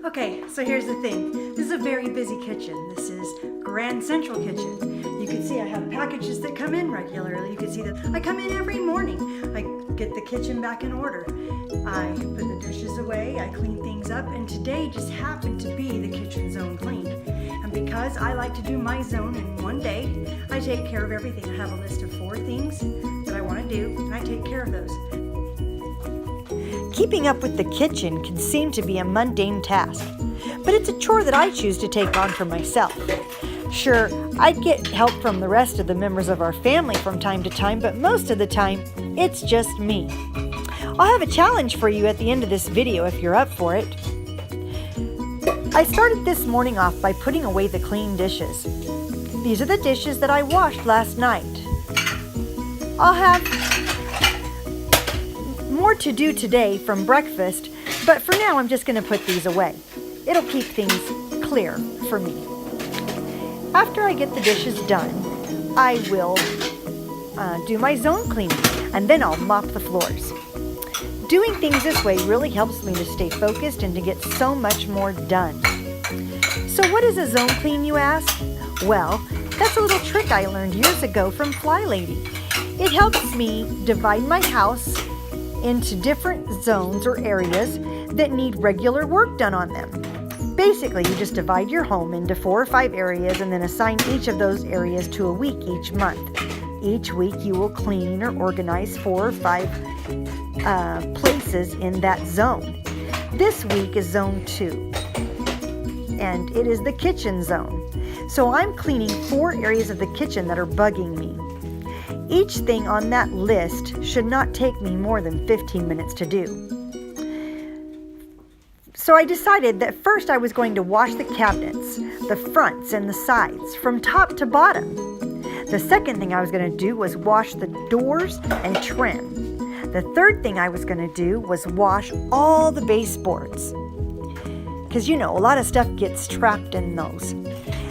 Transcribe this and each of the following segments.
Okay, so here's the thing. This is a very busy kitchen. This is Grand Central Kitchen. You can see I have packages that come in regularly. You can see that I come in every morning. I get the kitchen back in order. I put the dishes away, I clean things up, and today just happened to be the kitchen zone clean. And because I like to do my zone in one day, I take care of everything. I have a list of 4 things that I want to do, and I take care of those. Keeping up with the kitchen can seem to be a mundane task, but it's a chore that I choose to take on for myself. Sure, I'd get help from the rest of the members of our family from time to time, but most of the time, it's just me. I'll have a challenge for you at the end of this video if you're up for it. I started this morning off by putting away the clean dishes. These are the dishes that I washed last night. I'll have more to do today from breakfast, but for now I'm just going to put these away. It'll keep things clear for me. After I get the dishes done, I will do my zone cleaning, and then I'll mop the floors. Doing things this way really helps me to stay focused and to get so much more done. So what is a zone clean, you ask? Well, that's a little trick I learned years ago from Fly Lady. It helps me divide my house into different zones or areas that need regular work done on them. Basically, you just divide your home into 4 or 5 areas and then assign each of those areas to a week each month. Each week you will clean or organize 4 or 5 places in that zone. This week is zone 2, and it is the kitchen zone. So I'm cleaning 4 areas of the kitchen that are bugging me. Each thing on that list should not take me more than 15 minutes to do. So I decided that first I was going to wash the cabinets, the fronts and the sides, from top to bottom. The second thing I was going to do was wash the doors and trim. The third thing I was going to do was wash all the baseboards. Because you know, a lot of stuff gets trapped in those.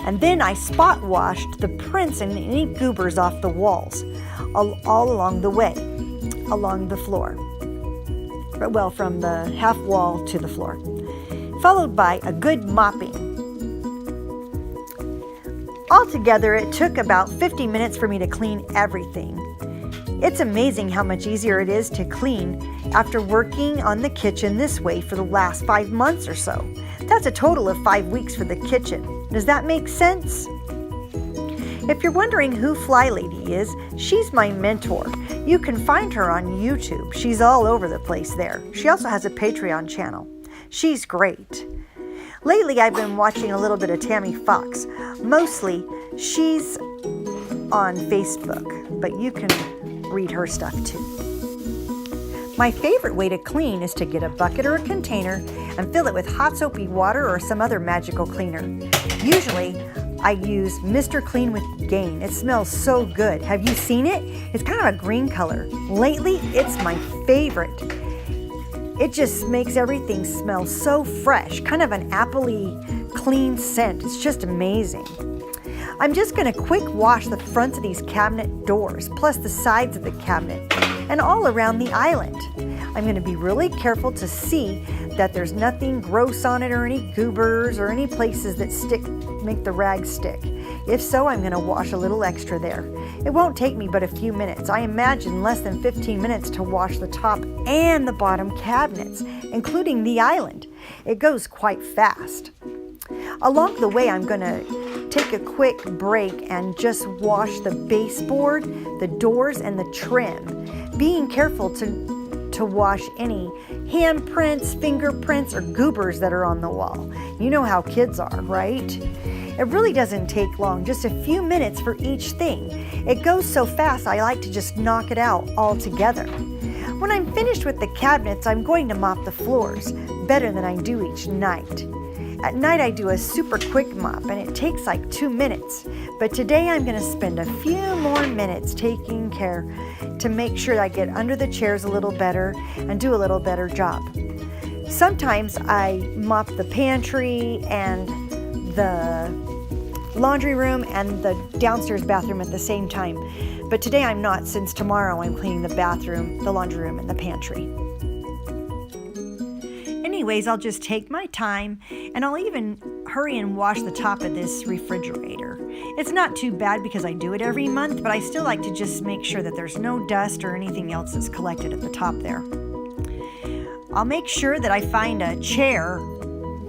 And then I spot washed the prints and any goobers off the walls, all along the way, along the floor. Well, from the half wall to the floor. Followed by a good mopping. Altogether, it took about 50 minutes for me to clean everything. It's amazing how much easier it is to clean after working on the kitchen this way for the last 5 months or so. That's a total of 5 weeks for the kitchen. Does that make sense? If you're wondering who Fly Lady is, she's my mentor. You can find her on YouTube. She's all over the place there. She also has a Patreon channel. She's great. Lately, I've been watching a little bit of Tammy Fox. Mostly, she's on Facebook, but you can read her stuff too. My favorite way to clean is to get a bucket or a container and fill it with hot soapy water or some other magical cleaner. Usually, I use Mr. Clean with Gain. It smells so good. Have you seen it? It's kind of a green color. Lately, it's my favorite. It just makes everything smell so fresh, kind of an appley clean scent. It's just amazing. I'm just going to quick wash the fronts of these cabinet doors, plus the sides of the cabinet, and all around the island. I'm going to be really careful to see that there's nothing gross on it or any goobers or any places that make the rags stick. If so, I'm going to wash a little extra there. It won't take me but a few minutes. I imagine less than 15 minutes to wash the top and the bottom cabinets, including the island. It goes quite fast. Along the way, I'm going to take a quick break and just wash the baseboard, the doors, and the trim, being careful to wash any handprints, fingerprints, or goobers that are on the wall. You know how kids are, right? It really doesn't take long, just a few minutes for each thing. It goes so fast, I like to just knock it out all together. When I'm finished with the cabinets, I'm going to mop the floors, better than I do each night. At night, I do a super quick mop, and it takes like 2 minutes. But today, I'm going to spend a few more minutes taking care to make sure I get under the chairs a little better and do a little better job. Sometimes I mop the pantry and the laundry room and the downstairs bathroom at the same time. But today I'm not, since tomorrow I'm cleaning the bathroom, the laundry room, and the pantry. anyways, I'll just take my time, and I'll even hurry and wash the top of this refrigerator. It's not too bad because I do it every month, but I still like to just make sure that there's no dust or anything else that's collected at the top there. I'll make sure that I find a chair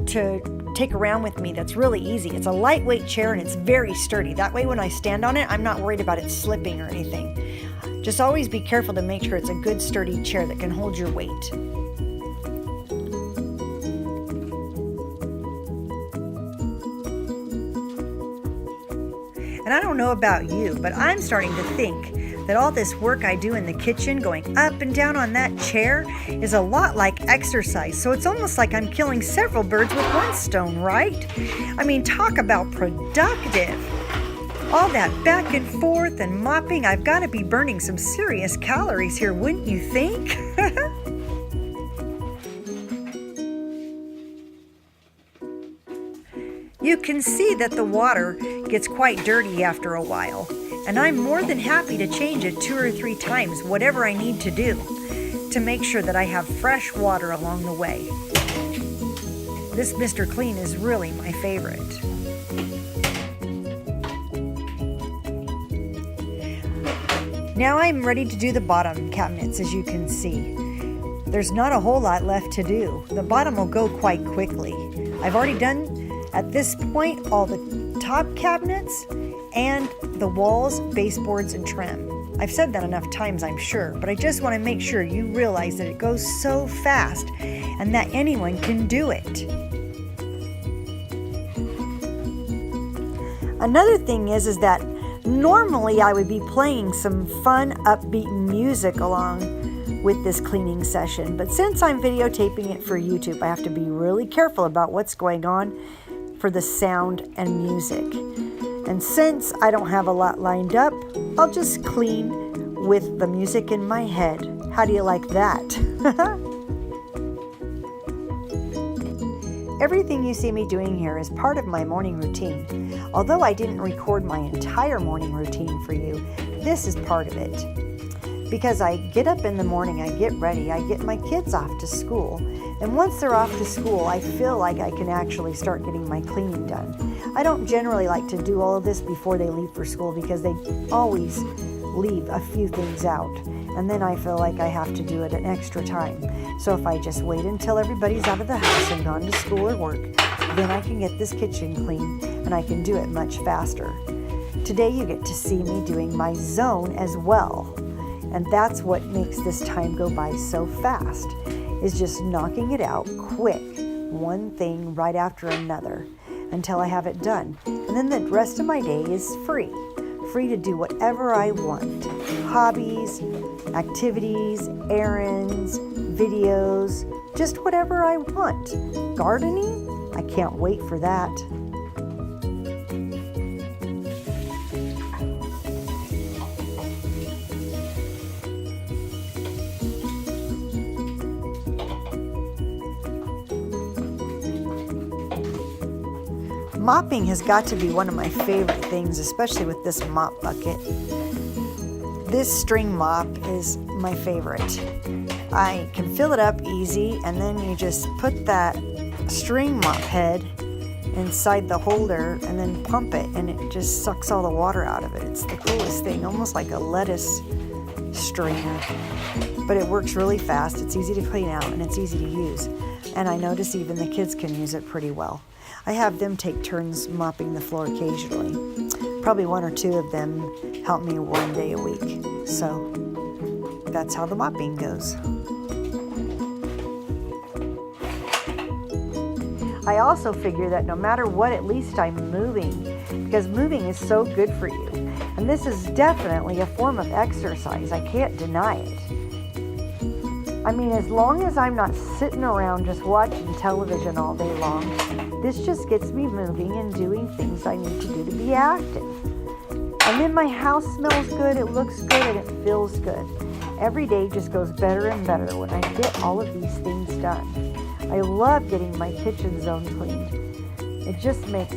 to take around with me that's really easy. It's a lightweight chair and it's very sturdy. That way when I stand on it, I'm not worried about it slipping or anything. Just always be careful to make sure it's a good sturdy chair that can hold your weight. And I don't know about you, but I'm starting to think that all this work I do in the kitchen, going up and down on that chair, is a lot like exercise. So it's almost like I'm killing several birds with one stone, right? I mean, talk about productive. All that back and forth and mopping, I've got to be burning some serious calories here, wouldn't you think? You can see that the water gets quite dirty after a while, and I'm more than happy to change it 2 or 3 times, whatever I need to do, to make sure that I have fresh water along the way. This Mr. Clean is really my favorite. Now I'm ready to do the bottom cabinets, as you can see. There's not a whole lot left to do. The bottom will go quite quickly. I've already done, at this point, all the top cabinets and the walls, baseboards, and trim. I've said that enough times, I'm sure, but I just want to make sure you realize that it goes so fast and that anyone can do it. Another thing is that normally I would be playing some fun, upbeat music along with this cleaning session, but since I'm videotaping it for YouTube, I have to be really careful about what's going on for the sound and music. And since I don't have a lot lined up, I'll just clean with the music in my head. How do you like that? Everything you see me doing here is part of my morning routine. Although I didn't record my entire morning routine for you, this is part of it. Because I get up in the morning, I get ready, I get my kids off to school, and once they're off to school, I feel like I can actually start getting my cleaning done. I don't generally like to do all of this before they leave for school because they always leave a few things out, and then I feel like I have to do it an extra time. So if I just wait until everybody's out of the house and gone to school or work, then I can get this kitchen clean and I can do it much faster. Today you get to see me doing my zone as well. And that's what makes this time go by so fast, is just knocking it out quick, one thing right after another, until I have it done. And then the rest of my day is free to do whatever I want. Hobbies, activities, errands, videos, just whatever I want. Gardening? I can't wait for that. Mopping has got to be one of my favorite things, especially with this mop bucket. This string mop is my favorite. I can fill it up easy, and then you just put that string mop head inside the holder and then pump it, and it just sucks all the water out of it. It's the coolest thing, almost like a lettuce strainer. But it works really fast, it's easy to clean out, and it's easy to use. And I notice even the kids can use it pretty well. I have them take turns mopping the floor occasionally. Probably 1 or 2 of them help me 1 day a week. So that's how the mopping goes. I also figure that no matter what, at least I'm moving, because moving is so good for you. And this is definitely a form of exercise. I can't deny it. I mean, as long as I'm not sitting around just watching television all day long, this just gets me moving and doing things I need to do to be active. And then my house smells good, it looks good, and it feels good. Every day just goes better and better when I get all of these things done. I love getting my kitchen zone cleaned. It just makes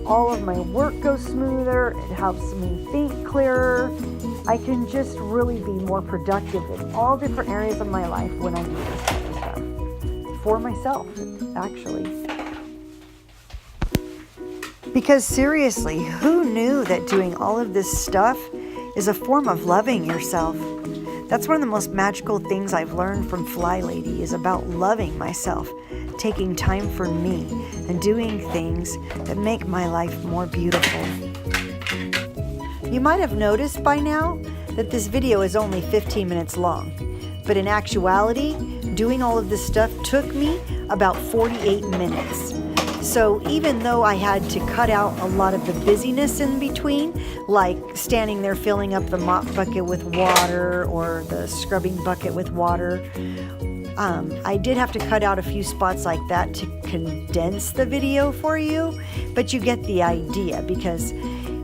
all of my work go smoother. It helps me think clearer. I can just really be more productive in all different areas of my life when I do this kind of stuff. for myself, actually. Because seriously, who knew that doing all of this stuff is a form of loving yourself? That's one of the most magical things I've learned from Fly Lady, is about loving myself, taking time for me, and doing things that make my life more beautiful. You might have noticed by now that this video is only 15 minutes long, but in actuality, doing all of this stuff took me about 48 minutes. So even though I had to cut out a lot of the busyness in between, like standing there filling up the mop bucket with water or the scrubbing bucket with water, I did have to cut out a few spots like that to condense the video for you, but you get the idea, because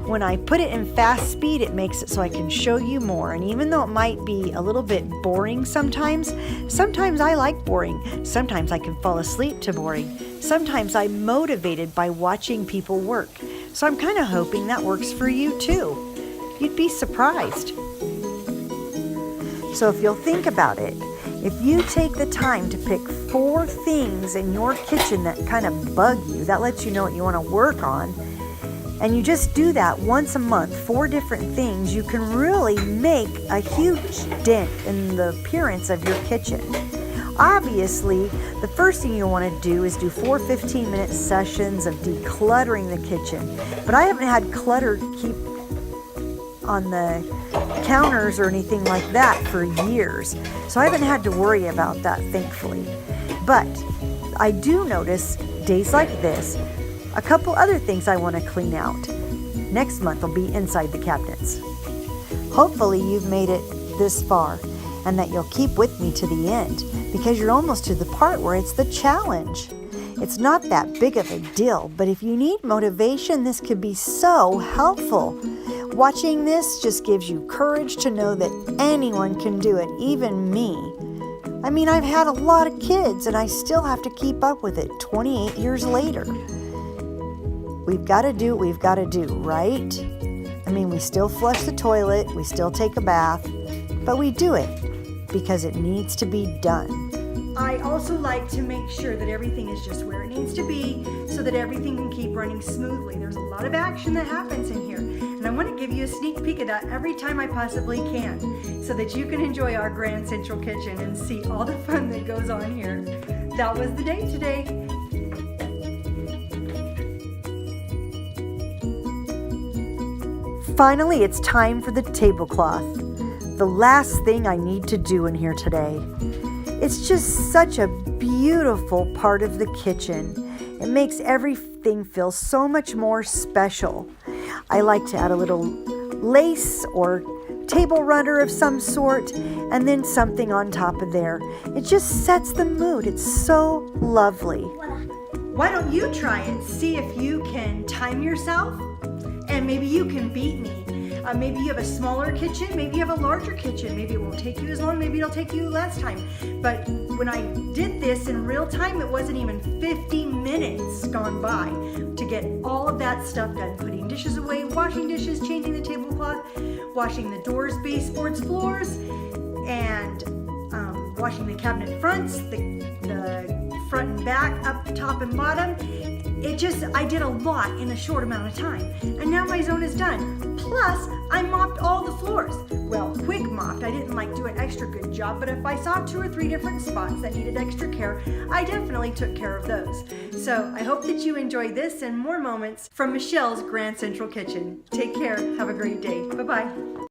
when I put it in fast speed, it makes it so I can show you more. And even though it might be a little bit boring sometimes I like boring. Sometimes I can fall asleep to boring. Sometimes I'm motivated by watching people work. So I'm kind of hoping that works for you too. You'd be surprised. So if you'll think about it, if you take the time to pick 4 things in your kitchen that kind of bug you, that lets you know what you want to work on, and you just do that once a month, 4 different things, you can really make a huge dent in the appearance of your kitchen. Obviously, the first thing you want to do is do 4 15-minute sessions of decluttering the kitchen. But I haven't had clutter keep on the counters or anything like that for years. So I haven't had to worry about that, thankfully. But I do notice days like this, a couple other things I want to clean out. Next month will be inside the cabinets. Hopefully you've made it this far and that you'll keep with me to the end, because you're almost to the part where it's the challenge. It's not that big of a deal, but if you need motivation, this could be so helpful. Watching this just gives you courage to know that anyone can do it, even me. I mean, I've had a lot of kids and I still have to keep up with it 28 years later. We've got to do what we've got to do, right? I mean, we still flush the toilet, we still take a bath, but we do it because it needs to be done. I also like to make sure that everything is just where it needs to be so that everything can keep running smoothly. There's a lot of action that happens in here, and I want to give you a sneak peek of that every time I possibly can so that you can enjoy our Grand Central Kitchen and see all the fun that goes on here. That was the day today. Finally, it's time for the tablecloth. The last thing I need to do in here today. It's just such a beautiful part of the kitchen. It makes everything feel so much more special. I like to add a little lace or table runner of some sort and then something on top of there. It just sets the mood. It's so lovely. Why don't you try it? See if you can time yourself and maybe you can beat me. Maybe you have a smaller kitchen, maybe you have a larger kitchen, maybe it won't take you as long, maybe it'll take you less time. But when I did this in real time, it wasn't even 50 minutes gone by to get all of that stuff done. Putting dishes away, washing dishes, changing the tablecloth, washing the doors, baseboards, floors, and washing the cabinet fronts, the front and back, up, top, and bottom. I did a lot in a short amount of time. And now my zone is done. Plus, I mopped all the floors. Well, quick mopped. I didn't do an extra good job, but if I saw 2 or 3 different spots that needed extra care, I definitely took care of those. So I hope that you enjoy this and more moments from Michelle's Grand Central Kitchen. Take care. Have a great day. Bye-bye.